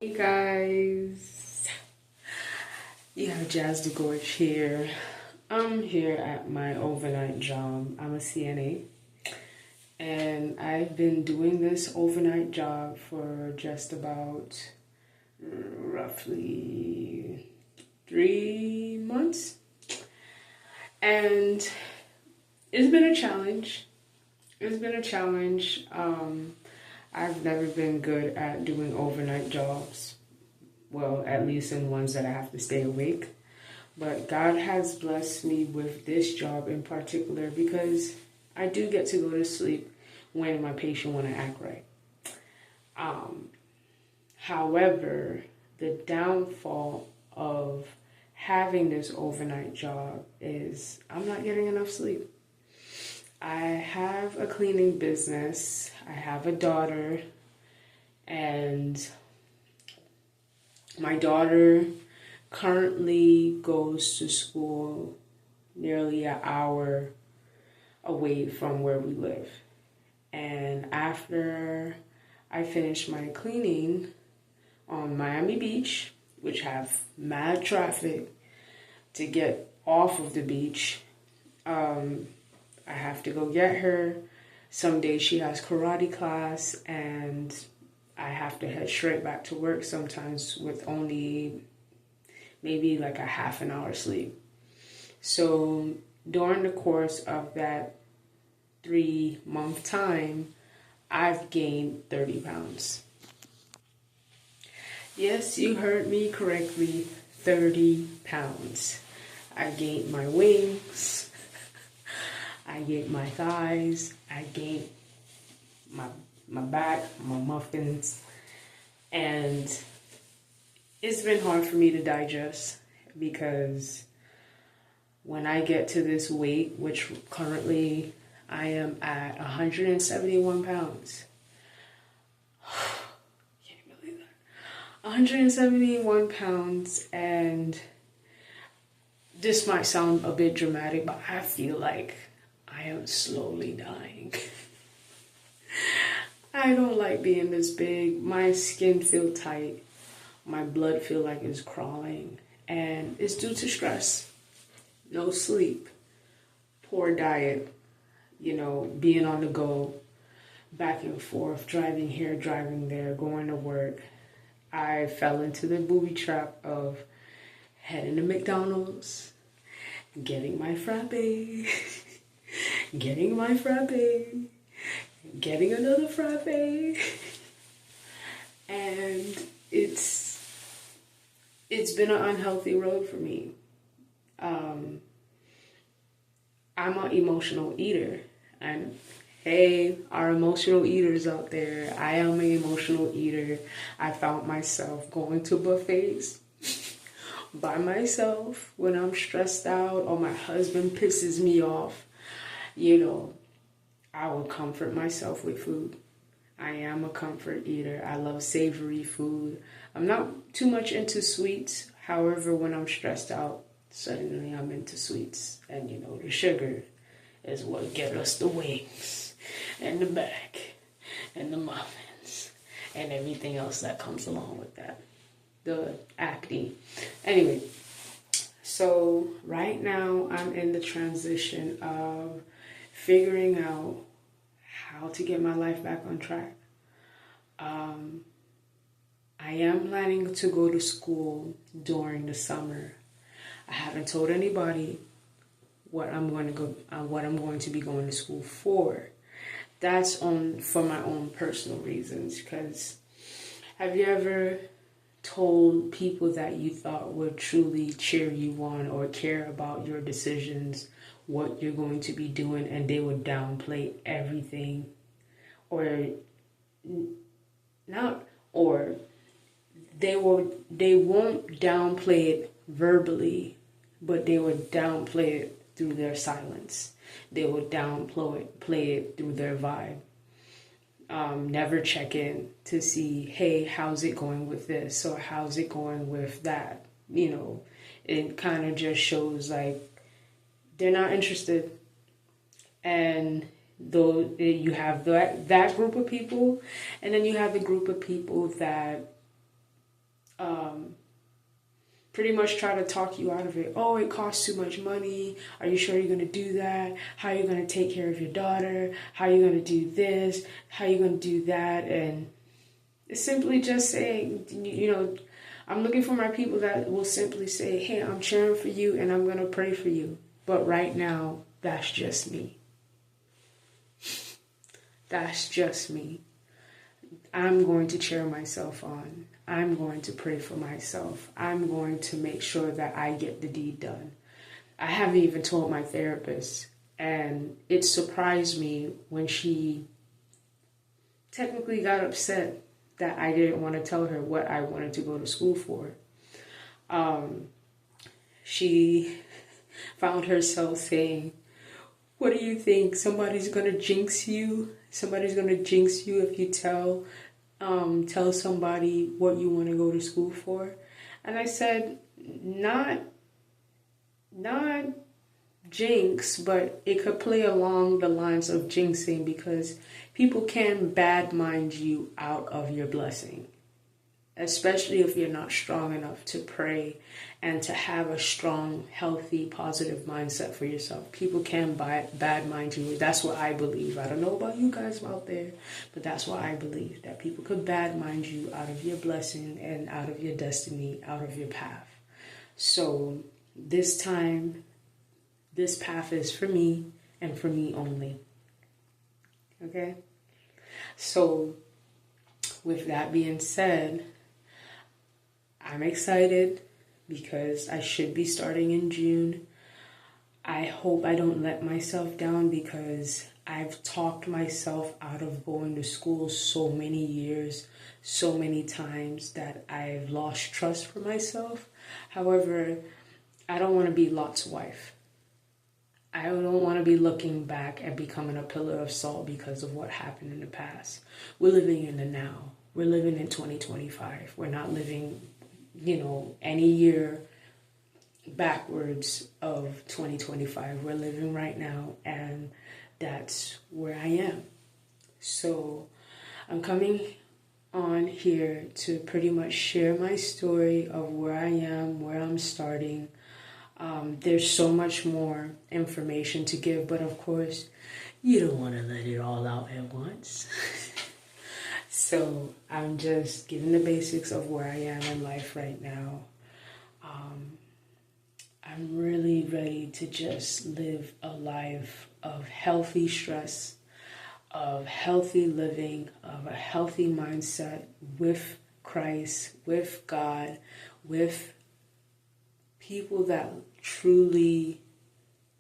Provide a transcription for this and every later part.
Hey guys, you have Jazz DeGorge here. I'm here at my overnight job. I'm a CNA, and I've been doing this overnight job for just about roughly 3 months, and it's been a challenge. It's been a challenge. I've never been good at doing overnight jobs. Well, at least in ones that I have to stay awake. But God has blessed me with this job in particular because I do get to go to sleep when my patient want to act right. Um, However, the downfall of having this overnight job is I'm not getting enough sleep. I have a cleaning business. I have a daughter, and my daughter currently goes to school nearly an hour away from where we live. And after I finish my cleaning on Miami Beach, which have mad traffic to get off of the beach, I have to go get her. Some days she has karate class, and I have to head straight back to work sometimes with only maybe like a half an hour sleep. So during the course of that 3 month time, I've gained 30 pounds. Yes, you heard me correctly, 30 pounds. I gained my wings, I gained my thighs, I gained my back, my muffins, and it's been hard for me to digest because when I get to this weight, which currently I am at 171 pounds. Can't believe that. 171 pounds, and this might sound a bit dramatic, but I feel like I am slowly dying. I don't like being this big. My skin feel tight. My blood feel like it's crawling, and it's due to stress. No sleep, poor diet, being on the go, back and forth, driving here, driving there, going to work. I fell into the booby trap of heading to McDonald's, getting my frappe, getting my frappe, getting another frappe, and it's been an unhealthy road for me. I'm an emotional eater, and hey, our emotional eaters out there, I am an emotional eater. I found myself going to buffets by myself when I'm stressed out or my husband pisses me off. I will comfort myself with food. I am a comfort eater. I love savory food. I'm not too much into sweets. However, when I'm stressed out, suddenly I'm into sweets. And the sugar is what gets us the wings and the back and the muffins and everything else that comes along with that. The acne. Anyway, so right now I'm in the transition of figuring out how to get my life back on track. I am planning to go to school during the summer. I haven't told anybody what I'm going to be going to school for. That's for my own personal reasons. Because have you ever told people that you thought would truly cheer you on or care about your decisions, what you're going to be doing, and they would downplay everything, or not, or they won't downplay it verbally, but they would downplay it through their silence. They would play it through their vibe. Never check in to see, hey, how's it going with this, or how's it going with that. It kind of just shows like they're not interested. And though you have that group of people, and then you have the group of people that pretty much try to talk you out of it. Oh, it costs too much money. Are you sure you're going to do that? How are you going to take care of your daughter? How are you going to do this? How are you going to do that? And it's simply just saying, I'm looking for my people that will simply say, hey, I'm cheering for you and I'm going to pray for you. But right now, that's just me. That's just me. I'm going to cheer myself on. I'm going to pray for myself. I'm going to make sure that I get the deed done. I haven't even told my therapist, and it surprised me when she technically got upset that I didn't want to tell her what I wanted to go to school for. She found herself saying, what do you think? Somebody's going to jinx you? Somebody's going to jinx you if you tell somebody what you want to go to school for? And I said, not jinx, but it could play along the lines of jinxing, because people can bad mind you out of your blessing, especially if you're not strong enough to pray and to have a strong, healthy, positive mindset for yourself. People can bad mind you. That's what I believe. I don't know about you guys out there, but that's what I believe, that people could bad mind you out of your blessing and out of your destiny, out of your path. So this time, this path is for me and for me only. Okay? So with that being said, I'm excited because I should be starting in June. I hope I don't let myself down, because I've talked myself out of going to school so many years, so many times, that I've lost trust for myself. However, I don't want to be Lot's wife. I don't want to be looking back and becoming a pillar of salt because of what happened in the past. We're living in the now. We're living in 2025. We're not living, any year backwards of 2025. We're living right now, and that's where I am. So I'm coming on here to pretty much share my story of where I am, where I'm starting. There's so much more information to give, but of course, you don't want to let it all out at once. So I'm just giving the basics of where I am in life right now. I'm really ready to just live a life of healthy stress, of healthy living, of a healthy mindset with Christ, with God, with people that truly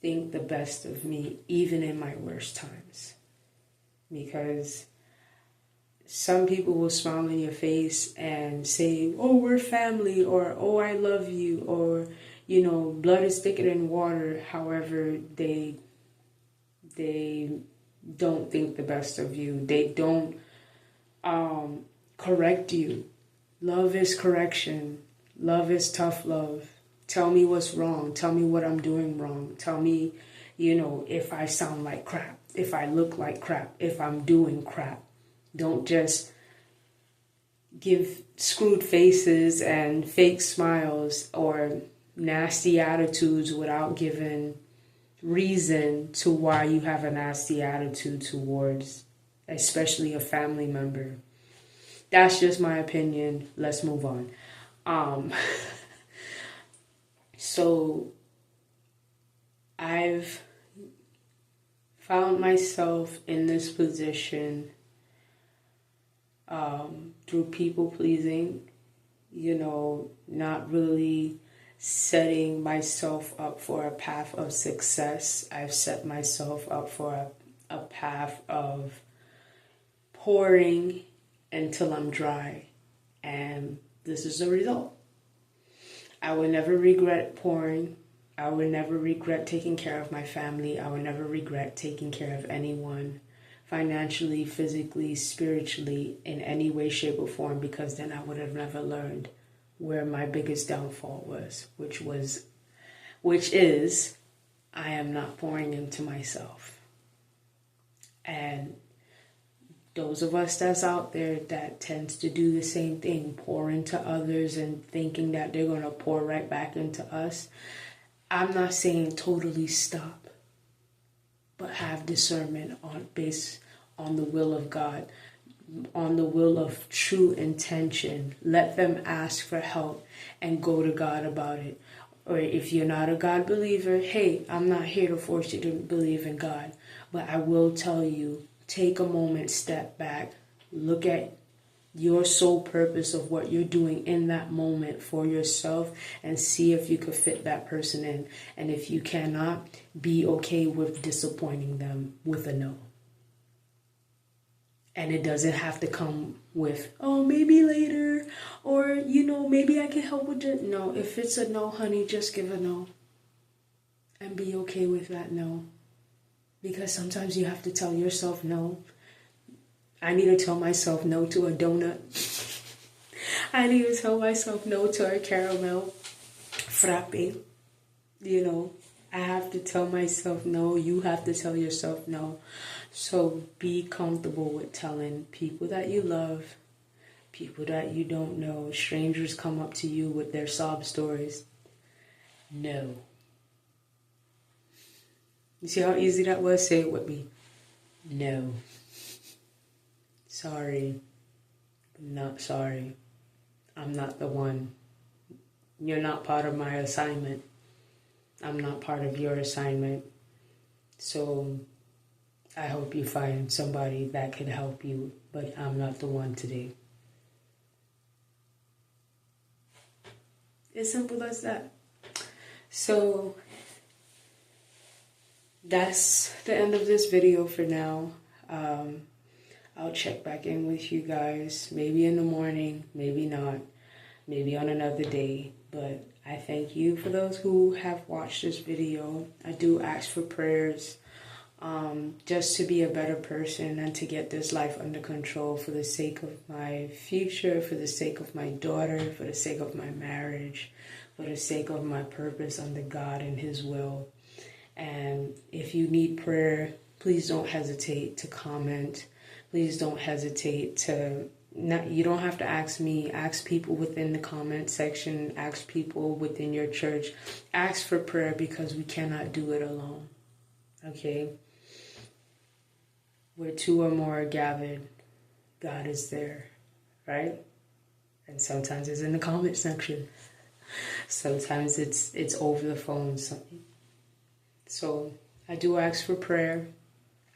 think the best of me, even in my worst times. Because some people will smile in your face and say, oh, we're family, or oh, I love you, or, blood is thicker than water. However, they don't think the best of you. They don't correct you. Love is correction. Love is tough love. Tell me what's wrong. Tell me what I'm doing wrong. Tell me, if I sound like crap, if I look like crap, if I'm doing crap. Don't just give screwed faces and fake smiles or nasty attitudes without giving reason to why you have a nasty attitude towards, especially a family member. That's just my opinion. Let's move on. So I've found myself in this position through people pleasing, not really setting myself up for a path of success. I've set myself up for a path of pouring until I'm dry. And this is the result. I will never regret pouring. I will never regret taking care of my family. I will never regret taking care of anyone, financially, physically, spiritually, in any way, shape, or form, because then I would have never learned where my biggest downfall was, which is I am not pouring into myself. And those of us that's out there that tends to do the same thing, pour into others and thinking that they're going to pour right back into us, I'm not saying totally stop, but have discernment based on the will of God, on the will of true intention. Let them ask for help and go to God about it. Or if you're not a God believer, hey, I'm not here to force you to believe in God, but I will tell you, take a moment, step back, look at your sole purpose of what you're doing in that moment for yourself and see if you could fit that person in. And if you cannot, be okay with disappointing them with a no. And it doesn't have to come with, oh, maybe later, or, maybe I can help with it. No, if it's a no, honey, just give a no. And be okay with that no. Because sometimes you have to tell yourself no. I need to tell myself no to a donut. I need to tell myself no to a caramel frappe. I have to tell myself no. You have to tell yourself no. So be comfortable with telling people that you love, people that you don't know, strangers come up to you with their sob stories. No. You see how easy that was? Say it with me. No. Sorry. Not sorry. I'm not the one. You're not part of my assignment. I'm not part of your assignment. So I hope you find somebody that can help you, but I'm not the one today. As simple as that. So that's the end of this video for now. I'll check back in with you guys, maybe in the morning, maybe not, maybe on another day. But I thank you for those who have watched this video. I do ask for prayers, just to be a better person and to get this life under control for the sake of my future, for the sake of my daughter, for the sake of my marriage, for the sake of my purpose under God and His will. And if you need prayer, please don't hesitate to comment. Please don't hesitate to, you don't have to ask me, ask people within the comment section, ask people within your church, ask for prayer because we cannot do it alone, okay? Where two or more are gathered, God is there, right? And sometimes it's in the comment section. Sometimes it's over the phone. So I do ask for prayer.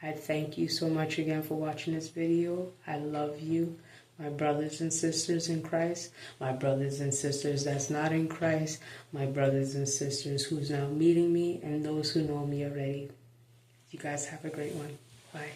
I thank you so much again for watching this video. I love you, my brothers and sisters in Christ, my brothers and sisters that's not in Christ, my brothers and sisters who's now meeting me, and those who know me already. You guys have a great one. Bye.